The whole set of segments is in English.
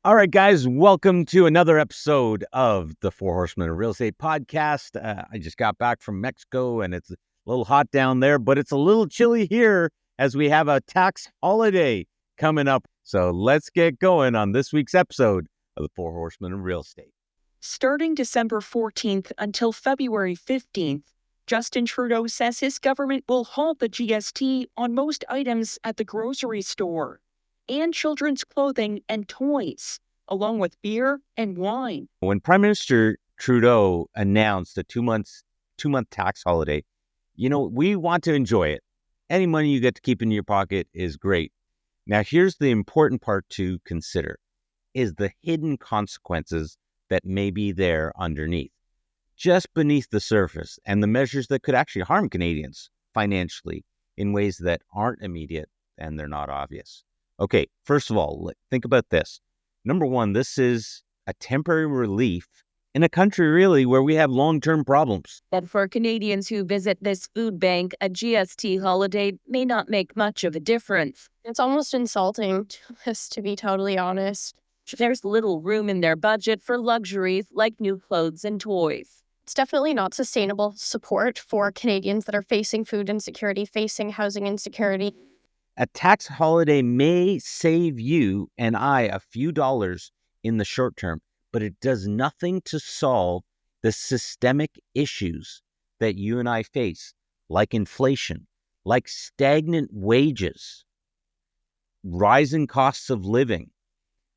All right, guys, welcome to another episode of the Four Horsemen of Real Estate podcast. I just got back from Mexico and it's a little hot down there, but it's a little chilly here as we have a tax holiday coming up. So let's get going on this week's episode of the Four Horsemen of Real Estate. Starting December 14th until February 15th, Justin Trudeau says his government will halt the GST on most items at the grocery store and children's clothing and toys, along with beer and wine. When Prime Minister Trudeau announced a two-month tax holiday, we want to enjoy it. Any money you get to keep in your pocket is great. Now, here's the important part to consider, is the hidden consequences that may be there underneath, just beneath the surface, and the measures that could actually harm Canadians financially in ways that aren't immediate and they're not obvious. Okay, first of all, think about this. Number one, this is a temporary relief in a country really where we have long-term problems. And for Canadians who visit this food bank, a GST holiday may not make much of a difference. It's almost insulting, just to be totally honest. There's little room in their budget for luxuries like new clothes and toys. It's definitely not sustainable support for Canadians that are facing food insecurity, facing housing insecurity. A tax holiday may save you and I a few dollars in the short term, but it does nothing to solve the systemic issues that you and I face, like inflation, like stagnant wages, rising costs of living.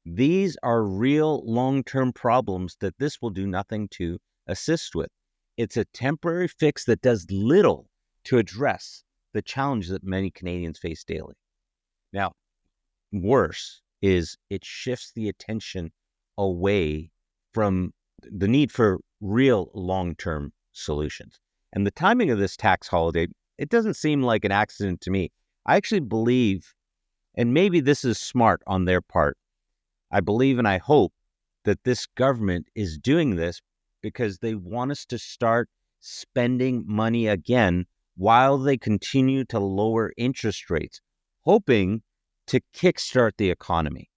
These are real long-term problems that this will do nothing to assist with. It's a temporary fix that does little to address the challenge that many Canadians face daily. Now, worse is it shifts the attention away from the need for real long-term solutions. And the timing of this tax holiday, it doesn't seem like an accident to me. I actually believe, and maybe this is smart on their part, I believe and I hope that this government is doing this because they want us to start spending money again while they continue to lower interest rates, hoping to kickstart the economy.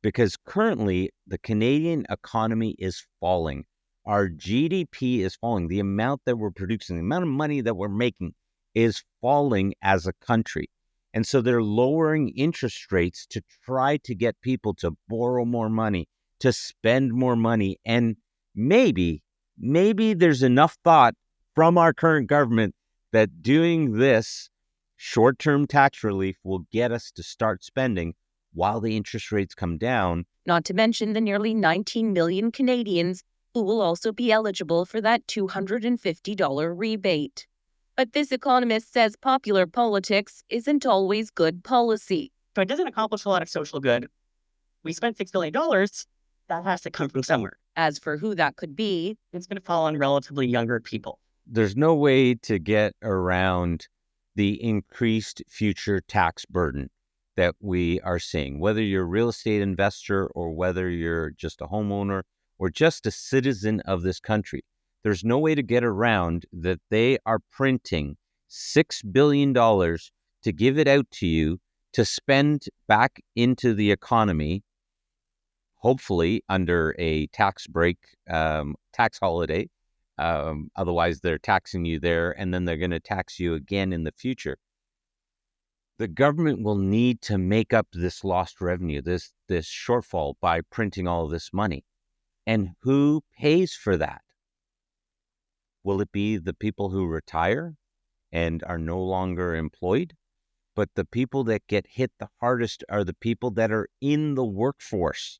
Because currently, the Canadian economy is falling. Our GDP is falling. The amount that we're producing, the amount of money that we're making is falling as a country. And so they're lowering interest rates to try to get people to borrow more money, to spend more money. And maybe there's enough thought from our current government that doing this short-term tax relief will get us to start spending while the interest rates come down. Not to mention the nearly 19 million Canadians who will also be eligible for that $250 rebate. But this economist says popular politics isn't always good policy. So it doesn't accomplish a lot of social good. We spent $6 billion. That has to come from somewhere. As for who that could be, it's going to fall on relatively younger people. There's no way to get around the increased future tax burden that we are seeing, whether you're a real estate investor or whether you're just a homeowner or just a citizen of this country. There's no way to get around that they are printing $6 billion to give it out to you to spend back into the economy, hopefully under a tax break, tax holiday. Otherwise, they're taxing you there, and then they're going to tax you again in the future. The government will need to make up this lost revenue, this shortfall, by printing all of this money. And who pays for that? Will it be the people who retire and are no longer employed? But the people that get hit the hardest are the people that are in the workforce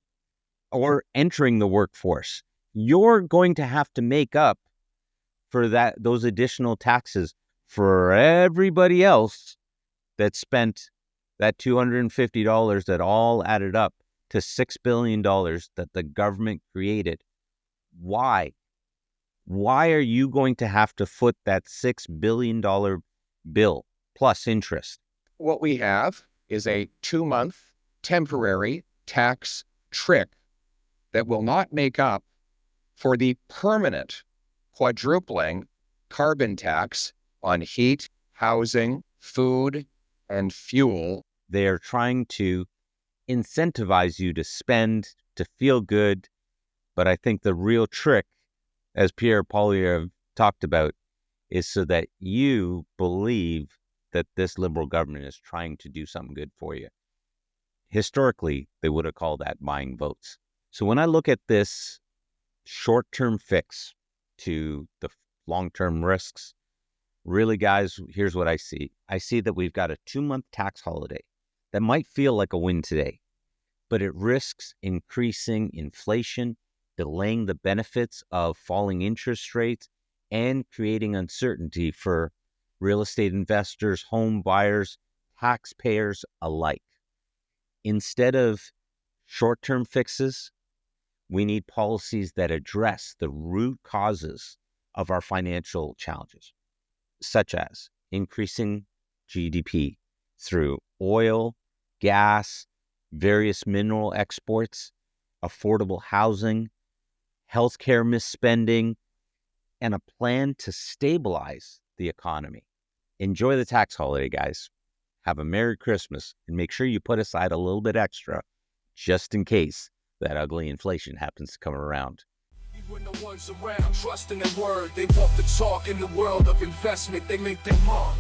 or entering the workforce. You're going to have to make up for those additional taxes for everybody else that spent that $250 that all added up to $6 billion that the government created. Why? Why are you going to have to foot that $6 billion bill plus interest? What we have is a 2-month temporary tax trick that will not make up for the permanent quadrupling carbon tax on heat, housing, food, and fuel. They are trying to incentivize you to spend to feel good. But I think the real trick, as Pierre Poilievre talked about, is so that you believe that this Liberal government is trying to do something good for you. Historically, they would have called that buying votes. So when I look at this short-term fix to the long-term risks, really, guys, here's what I see. I see that we've got a 2-month tax holiday that might feel like a win today, but it risks increasing inflation, delaying the benefits of falling interest rates, and creating uncertainty for real estate investors, home buyers, taxpayers alike. Instead of short-term fixes, we need policies that address the root causes of our financial challenges, such as increasing GDP through oil, gas, various mineral exports, affordable housing, healthcare misspending, and a plan to stabilize the economy. Enjoy the tax holiday, guys. Have a Merry Christmas, and make sure you put aside a little bit extra just in case that ugly inflation happens to come around. When the ones around trust in their word, they walk the talk in the world of investment, they make their mark.